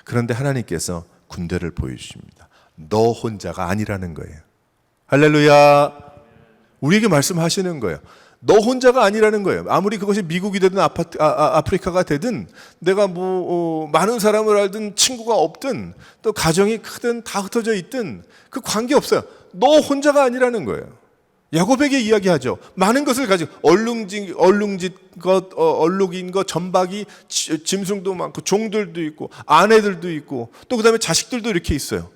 그런데 하나님께서 군대를 보여주십니다. 너 혼자가 아니라는 거예요. 할렐루야. 우리에게 말씀하시는 거예요. 너 혼자가 아니라는 거예요. 아무리 그것이 미국이 되든 아프리카가 되든, 내가 많은 사람을 알든 친구가 없든 또 가정이 크든 다 흩어져 있든 그 관계 없어요. 너 혼자가 아니라는 거예요. 야곱에게 이야기하죠. 많은 것을 가지고 얼룩인 것, 전박이, 짐승도 많고 종들도 있고 아내들도 있고 또 그다음에 자식들도 이렇게 있어요.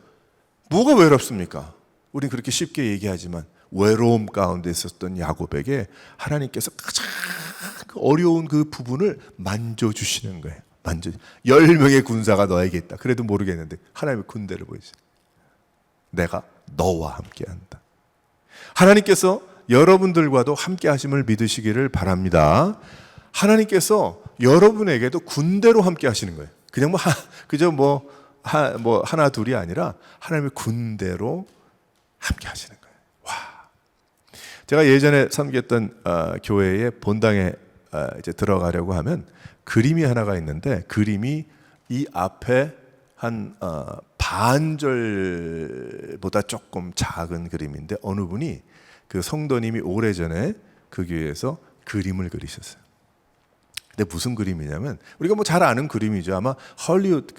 뭐가 외롭습니까? 우린 그렇게 쉽게 얘기하지만 외로움 가운데 있었던 야곱에게 하나님께서 가장 어려운 그 부분을 만져주시는 거예요. 10명의 군사가 너에게 있다. 그래도 모르겠는데 하나님의 군대를 보여주세요. 내가 너와 함께한다. 하나님께서 여러분들과도 함께 하심을 믿으시기를 바랍니다. 하나님께서 여러분에게도 군대로 함께 하시는 거예요. 그냥 그저 하나 둘이 아니라 하나님의 군대로 함께 하시는 거예요. 제가 예전에 섬겼던 교회의 본당에 이제 들어가려고 하면 그림이 하나가 있는데, 그림이 이 앞에 한 반절보다 조금 작은 그림인데, 어느 분이 그 성도님이 오래전에 그 교회에서 그림을 그리셨어요. 근데 무슨 그림이냐면, 우리가 뭐 잘 아는 그림이죠. 아마 헐리우드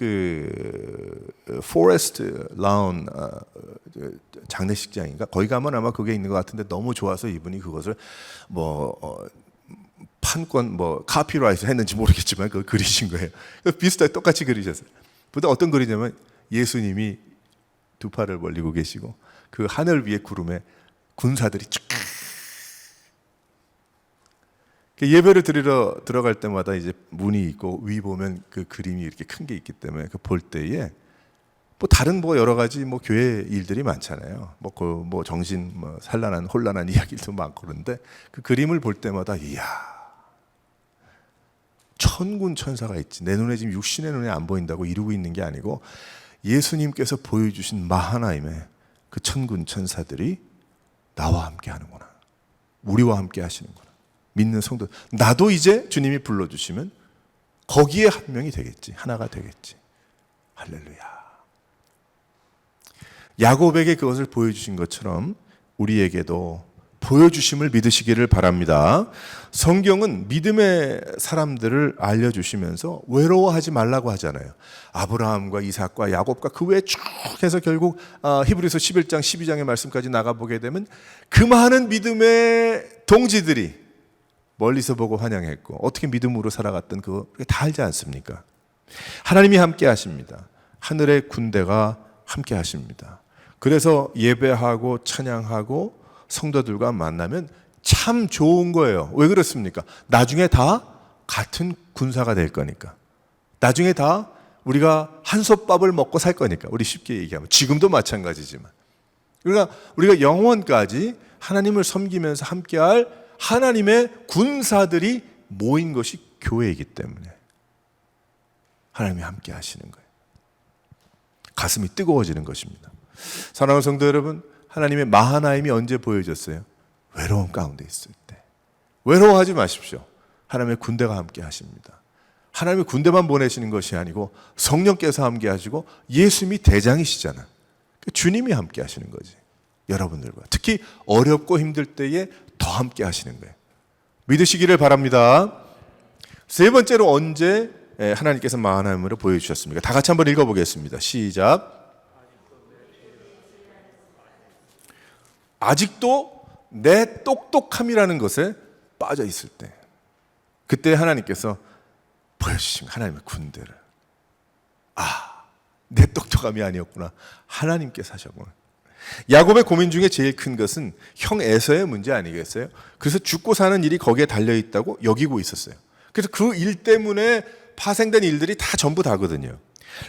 포레스트 라운 장례식장인가? 거기 가면 아마 그게 있는 것 같은데, 너무 좋아서 이분이 그것을 판권 카피라이트 했는지 모르겠지만 그걸 그리신 거예요. 비슷하게 똑같이 그리셨어요. 근데 어떤 그리냐면 예수님이 두 팔을 벌리고 계시고 그 하늘 위에 구름에 군사들이 쫙. 예배를 드리러 들어갈 때마다 이제 문이 있고 위 보면 그 그림이 이렇게 큰 게 있기 때문에 그 볼 때에 다른 여러 가지 교회 일들이 많잖아요. 정신 산란한 혼란한 이야기도 많고, 그런데 그 그림을 볼 때마다 이야, 천군 천사가 있지. 내 눈에 지금 육신의 눈에 안 보인다고 이루고 있는 게 아니고 예수님께서 보여주신 마하나임의 그 천군 천사들이 나와 함께 하는구나. 우리와 함께 하시는구나. 믿는 성도, 나도 이제 주님이 불러주시면 거기에 한 명이 되겠지. 하나가 되겠지. 할렐루야. 야곱에게 그것을 보여주신 것처럼 우리에게도 보여주심을 믿으시기를 바랍니다. 성경은 믿음의 사람들을 알려주시면서 외로워하지 말라고 하잖아요. 아브라함과 이삭과 야곱과 그 외에 쭉 해서 결국 히브리서 11장 12장의 말씀까지 나가보게 되면 그 많은 믿음의 동지들이 멀리서 보고 환영했고 어떻게 믿음으로 살아갔던 그거 다 알지 않습니까? 하나님이 함께 하십니다. 하늘의 군대가 함께 하십니다. 그래서 예배하고 찬양하고 성도들과 만나면 참 좋은 거예요. 왜 그렇습니까? 나중에 다 같은 군사가 될 거니까. 나중에 다 우리가 한솥밥을 먹고 살 거니까. 우리 쉽게 얘기하면 지금도 마찬가지지만. 그러니까 우리가 영원까지 하나님을 섬기면서 함께할 하나님의 군사들이 모인 것이 교회이기 때문에 하나님이 함께 하시는 거예요. 가슴이 뜨거워지는 것입니다. 사랑하는 성도 여러분, 하나님의 마하나임이 언제 보여졌어요? 외로움 가운데 있을 때. 외로워하지 마십시오. 하나님의 군대가 함께 하십니다. 하나님의 군대만 보내시는 것이 아니고 성령께서 함께 하시고 예수님이 대장이시잖아. 주님이 함께 하시는 거지. 여러분들과 특히 어렵고 힘들 때에 더 함께 하시는 거예요. 믿으시기를 바랍니다. 세 번째로 언제 하나님께서 마하나임으로 보여주셨습니까? 다 같이 한번 읽어보겠습니다. 시작. 아직도 내 똑똑함이라는 것에 빠져 있을 때, 그때 하나님께서 보여주신 하나님의 군대를, 내 똑똑함이 아니었구나. 하나님께서 하셨구나. 야곱의 고민 중에 제일 큰 것은 형 에서의 문제 아니겠어요? 그래서 죽고 사는 일이 거기에 달려있다고 여기고 있었어요. 그래서 그 일 때문에 파생된 일들이 다 전부 다거든요.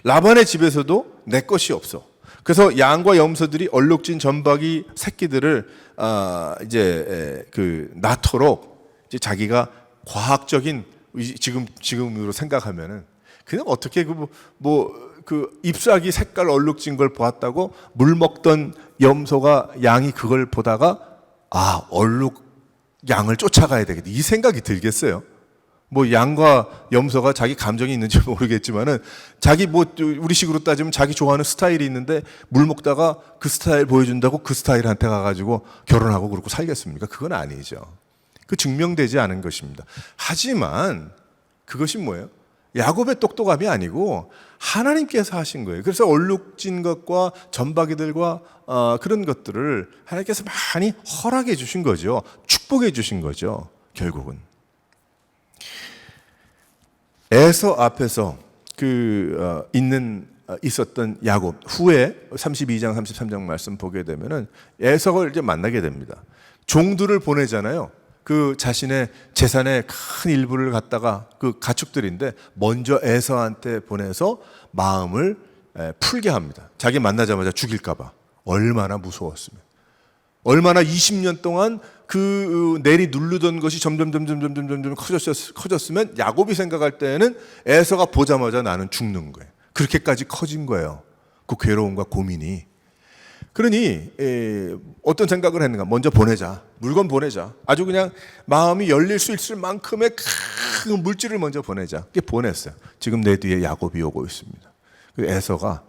라반의 집에서도 내 것이 없어. 그래서 양과 염소들이 얼룩진 점박이 새끼들을 낳도록 이제 자기가 과학적인 지금으로 생각하면은 그냥 어떻게 그 잎사귀 색깔 얼룩진 걸 보았다고 물 먹던 염소가 양이 그걸 보다가 양을 쫓아가야 되겠다 이 생각이 들겠어요? 뭐 양과 염소가 자기 감정이 있는지 모르겠지만은 자기 우리식으로 따지면 자기 좋아하는 스타일이 있는데 물 먹다가 그 스타일 보여준다고 그 스타일한테 가가지고 결혼하고 그러고 살겠습니까? 그건 아니죠. 그 증명되지 않은 것입니다. 하지만 그것이 뭐예요? 야곱의 똑똑함이 아니고 하나님께서 하신 거예요. 그래서 얼룩진 것과 점박이들과 그런 것들을 하나님께서 많이 허락해 주신 거죠. 축복해 주신 거죠. 결국은 에서 앞에서 있었던 야곱 후에 32장 33장 말씀 보게 되면은 에서를 이제 만나게 됩니다. 종들을 보내잖아요. 그 자신의 재산의 큰 일부를 갖다가 그 가축들인데 먼저 에서한테 보내서 마음을 풀게 합니다. 자기 만나자마자 죽일까 봐. 얼마나 무서웠으면. 얼마나 20년 동안 그 내리 누르던 것이 점점 커졌으면 야곱이 생각할 때에는 에서가 보자마자 나는 죽는 거예요. 그렇게까지 커진 거예요. 그 괴로움과 고민이. 그러니 어떤 생각을 했는가? 먼저 보내자. 물건 보내자. 아주 그냥 마음이 열릴 수 있을 만큼의 큰 물질을 먼저 보내자. 그게 보냈어요. 지금 내 뒤에 야곱이 오고 있습니다. 그 에서가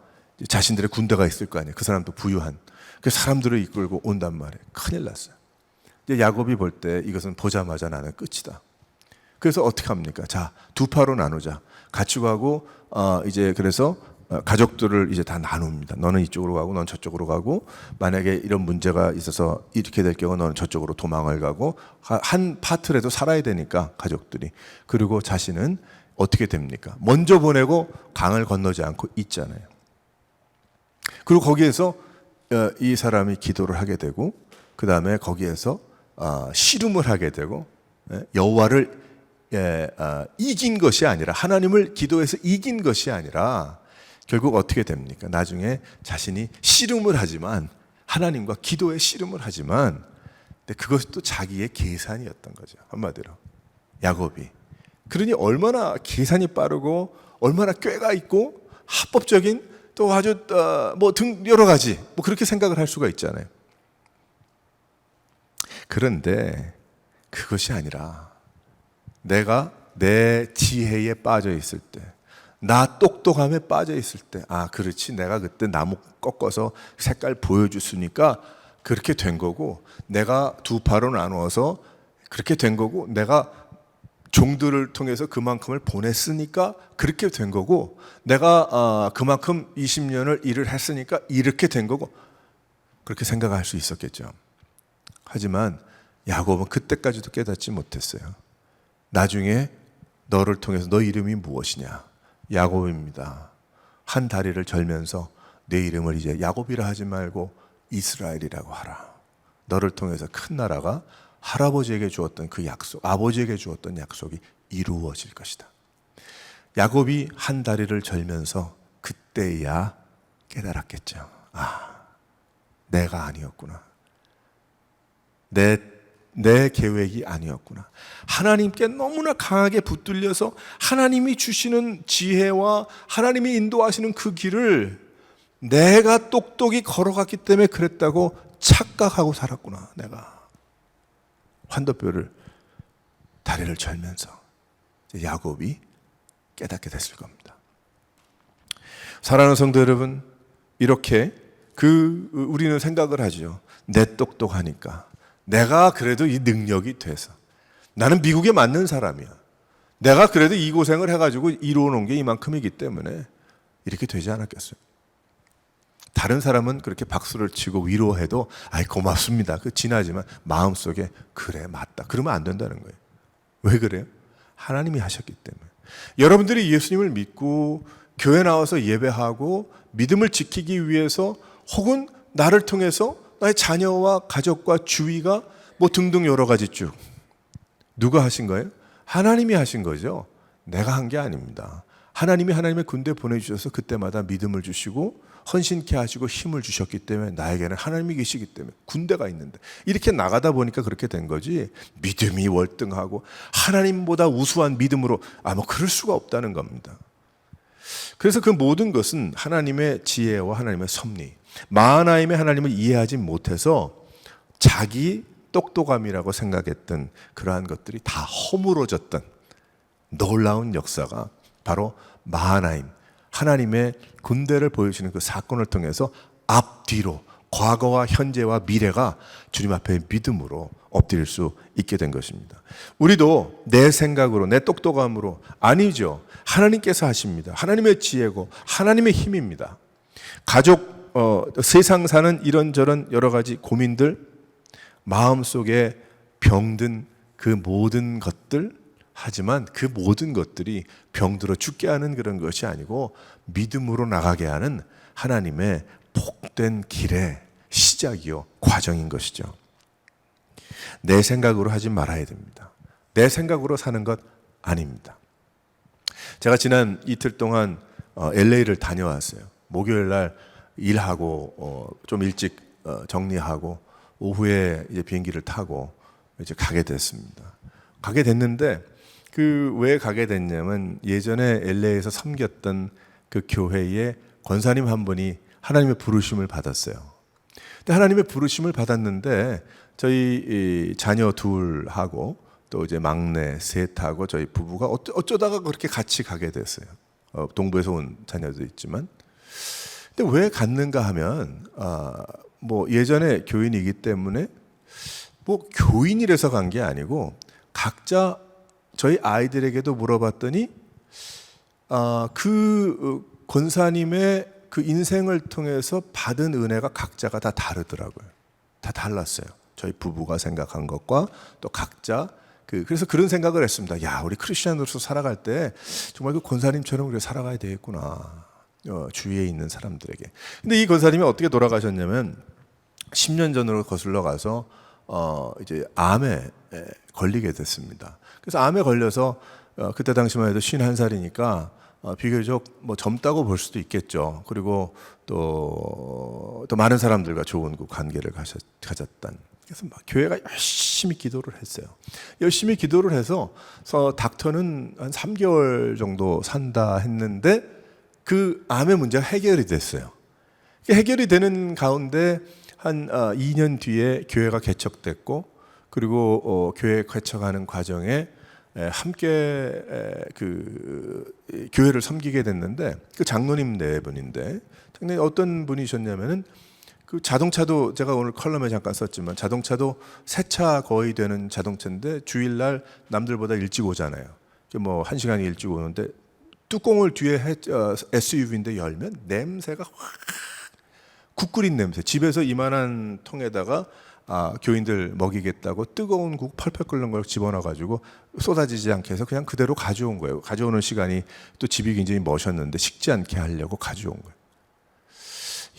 자신들의 군대가 있을 거 아니에요. 그 사람도 부유한. 그 사람들을 이끌고 온단 말이에요. 큰일 났어요. 이제 야곱이 볼 때 이것은 보자마자 나는 끝이다. 그래서 어떻게 합니까? 자, 두 파로 나누자. 가축하고 이제 그래서 가족들을 이제 다 나눕니다. 너는 이쪽으로 가고 넌 저쪽으로 가고 만약에 이런 문제가 있어서 이렇게 될 경우 너는 저쪽으로 도망을 가고 한 파트라도 살아야 되니까 가족들이. 그리고 자신은 어떻게 됩니까? 먼저 보내고 강을 건너지 않고 있잖아요. 그리고 거기에서 이 사람이 기도를 하게 되고 그 다음에 거기에서 씨름을 하게 되고 여호와를 이긴 것이 아니라 하나님을 기도해서 이긴 것이 아니라 결국 어떻게 됩니까? 나중에 자신이 씨름을 하지만 하나님과 기도에 씨름을 하지만 근데 그것이 또 자기의 계산이었던 거죠. 한마디로 야곱이. 그러니 얼마나 계산이 빠르고 얼마나 꾀가 있고 합법적인 또 아주 등 여러 가지 그렇게 생각을 할 수가 있잖아요. 그런데 그것이 아니라 내가 내 지혜에 빠져 있을 때, 나 똑똑함에 빠져 있을 때, 그렇지, 내가 그때 나무 꺾어서 색깔 보여줬으니까 그렇게 된 거고, 내가 두 파로 나누어서 그렇게 된 거고, 내가 종들을 통해서 그만큼을 보냈으니까 그렇게 된 거고, 내가 그만큼 20년을 일을 했으니까 이렇게 된 거고, 그렇게 생각할 수 있었겠죠. 하지만 야곱은 그때까지도 깨닫지 못했어요. 나중에 너를 통해서 너 이름이 무엇이냐? 야곱입니다. 한 다리를 절면서 내 이름을 이제 야곱이라 하지 말고 이스라엘이라고 하라. 너를 통해서 큰 나라가 할아버지에게 주었던 그 약속, 아버지에게 주었던 약속이 이루어질 것이다. 야곱이 한 다리를 절면서 그때야 깨달았겠죠. 내가 아니었구나. 내 계획이 아니었구나. 하나님께 너무나 강하게 붙들려서 하나님이 주시는 지혜와 하나님이 인도하시는 그 길을 내가 똑똑히 걸어갔기 때문에 그랬다고 착각하고 살았구나. 내가 환도뼈를 다리를 절면서 야곱이 깨닫게 됐을 겁니다. 사랑하는 성도 여러분, 이렇게 우리는 생각을 하죠. 내 똑똑하니까 내가 그래도 이 능력이 돼서 나는 미국에 맞는 사람이야. 내가 그래도 이 고생을 해가지고 이루어놓은 게 이만큼이기 때문에 이렇게 되지 않았겠어요. 다른 사람은 그렇게 박수를 치고 위로해도 고맙습니다. 그 지나지만 마음속에 그래 맞다. 그러면 안 된다는 거예요. 왜 그래요? 하나님이 하셨기 때문에. 여러분들이 예수님을 믿고 교회 나와서 예배하고 믿음을 지키기 위해서 혹은 나를 통해서 나의 자녀와 가족과 주위가 등등 여러 가지 쭉 누가 하신 거예요? 하나님이 하신 거죠. 내가 한 게 아닙니다. 하나님이 하나님의 군대 보내주셔서 그때마다 믿음을 주시고 헌신케 하시고 힘을 주셨기 때문에 나에게는 하나님이 계시기 때문에 군대가 있는데 이렇게 나가다 보니까 그렇게 된 거지 믿음이 월등하고 하나님보다 우수한 믿음으로 뭐 그럴 수가 없다는 겁니다. 그래서 그 모든 것은 하나님의 지혜와 하나님의 섭리, 마하나임의 하나님을 이해하지 못해서 자기 똑똑함이라고 생각했던 그러한 것들이 다 허물어졌던 놀라운 역사가 바로 마하나임, 하나님의 군대를 보여주는 그 사건을 통해서 앞뒤로 과거와 현재와 미래가 주님 앞에 믿음으로 엎드릴 수 있게 된 것입니다. 우리도 내 생각으로 내 똑똑함으로 아니죠. 하나님께서 하십니다. 하나님의 지혜고 하나님의 힘입니다. 가족, 세상 사는 이런저런 여러 가지 고민들, 마음속에 병든 그 모든 것들, 하지만 그 모든 것들이 병들어 죽게 하는 그런 것이 아니고 믿음으로 나가게 하는 하나님의 복된 길의 시작이요 과정인 것이죠. 내 생각으로 하지 말아야 됩니다. 내 생각으로 사는 것 아닙니다. 제가 지난 이틀 동안 LA를 다녀왔어요. 목요일 날 일하고 좀 일찍 정리하고 오후에 이제 비행기를 타고 이제 가게 됐습니다. 가게 됐는데 그 왜 가게 됐냐면 예전에 LA에서 섬겼던 그 교회의 권사님 한 분이 하나님의 부르심을 받았어요. 근데 하나님의 부르심을 받았는데 저희 자녀 둘하고 또 이제 막내 셋하고 저희 부부가 어쩌다가 그렇게 같이 가게 됐어요. 동부에서 온 자녀도 있지만. 근데 왜 갔는가 하면 뭐 예전에 교인이기 때문에 뭐 교인이라서 간 게 아니고 각자 저희 아이들에게도 물어봤더니 그 권사님의 그 인생을 통해서 받은 은혜가 각자가 다 다르더라고요. 다 달랐어요. 저희 부부가 생각한 것과 또 각자 그래서 그런 생각을 했습니다. 야, 우리 크리스천으로서 살아갈 때 정말 그 권사님처럼 우리가 살아가야 되겠구나. 주위에 있는 사람들에게. 근데 이 권사님이 어떻게 돌아가셨냐면 10년 전으로 거슬러 가서 이제 암에 걸리게 됐습니다. 그래서 암에 걸려서 그때 당시만 해도 51살이니까 비교적 뭐 젊다고 볼 수도 있겠죠. 그리고 또 많은 사람들과 좋은 그 관계를 가졌단. 그래서 막 교회가 열심히 기도를 했어요. 열심히 기도를 해서 닥터는 한 3개월 정도 산다 했는데 그 암의 문제가 해결이 됐어요. 해결이 되는 가운데 한 2년 뒤에 교회가 개척됐고 그리고 교회 개척하는 과정에 함께 그 교회를 섬기게 됐는데 그 장로님 네 분인데 어떤 분이셨냐면은 그 자동차도 제가 오늘 컬럼에 잠깐 썼지만 자동차도 새 차 거의 되는 자동차인데 주일날 남들보다 일찍 오잖아요. 뭐 1시간 일찍 오는데 뚜껑을 뒤에 SUV인데 열면 냄새가 확 국 끓인 냄새. 집에서 이만한 통에다가 교인들 먹이겠다고 뜨거운 국 펄펄 끓는 걸 집어넣어가지고 쏟아지지 않게 해서 그냥 그대로 가져온 거예요. 가져오는 시간이 또 집이 굉장히 멋있는데 식지 않게 하려고 가져온 거예요.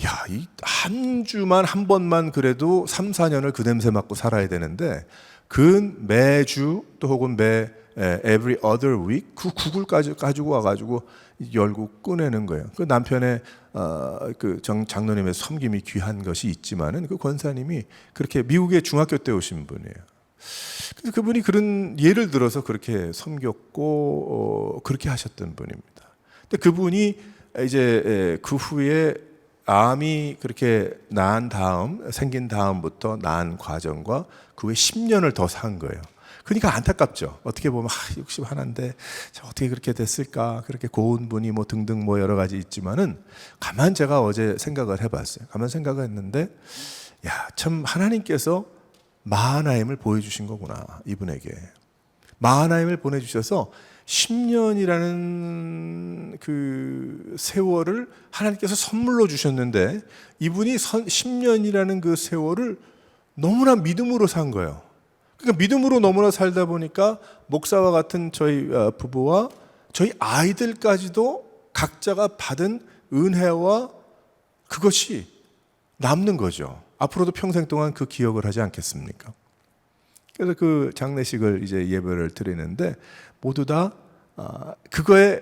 야, 이 한 주만 한 번만 그래도 3, 4년을 그 냄새 맡고 살아야 되는데 그 매주 또 혹은 every other week 그 국을 가지고 와가지고 열고 꺼내는 거예요. 그 남편의 그 장로님의 섬김이 귀한 것이 있지만은 그 권사님이 그렇게 미국에 중학교 때 오신 분이에요. 그래서 그분이 그런 예를 들어서 그렇게 섬겼고 그렇게 하셨던 분입니다. 근데 그분이 이제 그 후에 암이 그렇게 생긴 다음부터 나은 과정과 그 후에 10년을 더 산 거예요. 그러니까 안타깝죠. 어떻게 보면 60 하나인데 어떻게 그렇게 됐을까? 그렇게 고운 분이 뭐 등등 뭐 여러 가지 있지만은 가만 제가 어제 생각을 해봤어요. 가만 생각을 했는데 참 하나님께서 마하나임을 보여주신 거구나 이분에게. 마하나임을 보내주셔서 10년이라는 그 세월을 하나님께서 선물로 주셨는데 이분이 10년이라는 그 세월을 너무나 믿음으로 산 거예요. 그러니까 믿음으로 너무나 살다 보니까 목사와 같은 저희 부부와 저희 아이들까지도 각자가 받은 은혜와 그것이 남는 거죠. 앞으로도 평생 동안 그 기억을 하지 않겠습니까? 그래서 그 장례식을 이제 예배를 드리는데 모두 다 그거에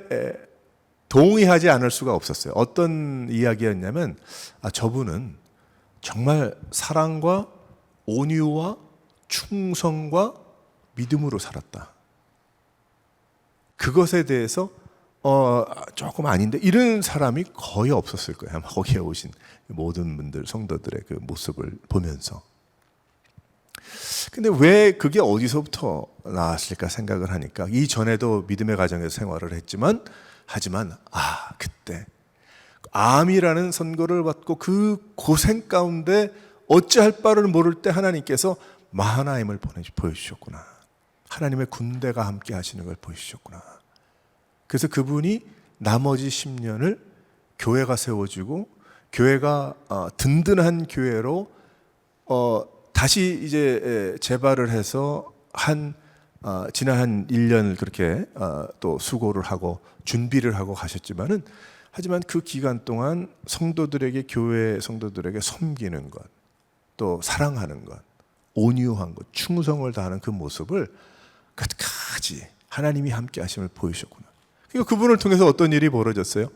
동의하지 않을 수가 없었어요. 어떤 이야기였냐면 저분은 정말 사랑과 온유와 충성과 믿음으로 살았다. 그것에 대해서 조금 아닌데 이런 사람이 거의 없었을 거예요. 아마 거기에 오신 모든 분들 성도들의 그 모습을 보면서. 근데 왜 그게 어디서부터 나왔을까 생각을 하니까 이전에도 믿음의 가정에서 생활을 했지만 하지만 그때 암이라는 선고를 받고 그 고생 가운데 어찌할 바를 모를 때 하나님께서 마하나임을 보여주셨구나. 하나님의 군대가 함께 하시는 걸 보여주셨구나. 그래서 그분이 나머지 10년을 교회가 세워지고 교회가 든든한 교회로 다시 이제 재발을 해서 지난 한 1년을 그렇게 또 수고를 하고 준비를 하고 가셨지만은 하지만 그 기간 동안 성도들에게 교회 성도들에게 섬기는 것, 또 사랑하는 것, 온유한 것, 충성을 다하는 그 모습을 끝까지 하나님이 함께 하심을 보이셨구나. 그러니까 그분을 통해서 어떤 일이 벌어졌어요?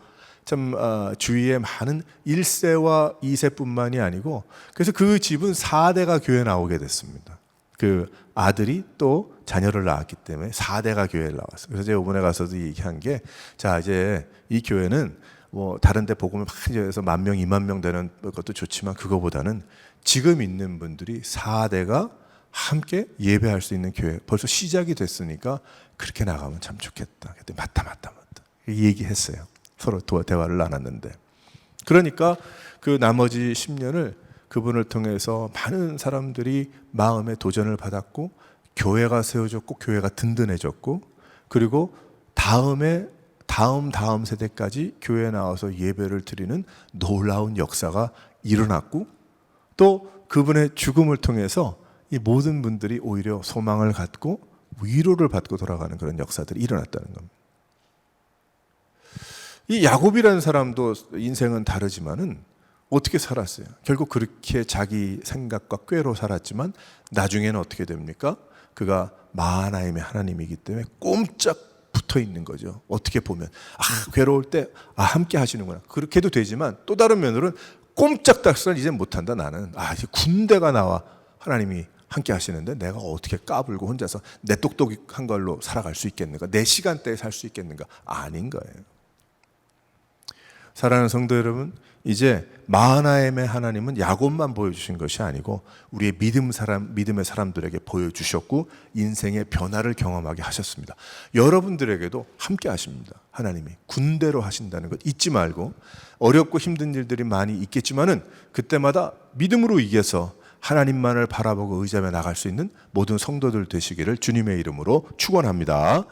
참 주위에 많은 1세와 2세뿐만이 아니고 그래서 그 집은 4대가 교회에 나오게 됐습니다. 그 아들이 또 자녀를 낳았기 때문에 4대가 교회에 나왔어요. 그래서 제가 이번에 가서도 얘기한 게 이제 이 교회는 뭐 다른 데 복음을 많이 해서 10,000명, 20,000명 되는 것도 좋지만 그거보다는 지금 있는 분들이 4대가 함께 예배할 수 있는 교회 벌써 시작이 됐으니까 그렇게 나가면 참 좋겠다. 그때 맞다. 얘기했어요. 서로 대화를 나눴는데 그러니까 그 나머지 10년을 그분을 통해서 많은 사람들이 마음의 도전을 받았고 교회가 세워졌고 교회가 든든해졌고 그리고 다음 세대까지 교회에 나와서 예배를 드리는 놀라운 역사가 일어났고 또 그분의 죽음을 통해서 이 모든 분들이 오히려 소망을 갖고 위로를 받고 돌아가는 그런 역사들이 일어났다는 겁니다. 이 야곱이라는 사람도 인생은 다르지만은 어떻게 살았어요? 결국 그렇게 자기 생각과 꾀로 살았지만 나중에는 어떻게 됩니까? 그가 마하나임의 하나님이기 때문에 꼼짝 붙어 있는 거죠. 어떻게 보면 괴로울 때 함께 하시는구나. 그렇게도 되지만 또 다른 면으로는 꼼짝달싹 이제 못한다. 나는 이제 군대가 나와 하나님이 함께 하시는데 내가 어떻게 까불고 혼자서 내 똑똑한 걸로 살아갈 수 있겠는가? 내 시간대에 살 수 있겠는가? 아닌 거예요. 사랑하는 성도 여러분, 이제 마하나임의 하나님은 야곱만 보여주신 것이 아니고 우리의 믿음의 사람들에게 보여주셨고 인생의 변화를 경험하게 하셨습니다. 여러분들에게도 함께 하십니다. 하나님이 군대로 하신다는 것 잊지 말고 어렵고 힘든 일들이 많이 있겠지만은 그때마다 믿음으로 이겨서 하나님만을 바라보고 의지하며 나갈 수 있는 모든 성도들 되시기를 주님의 이름으로 축원합니다.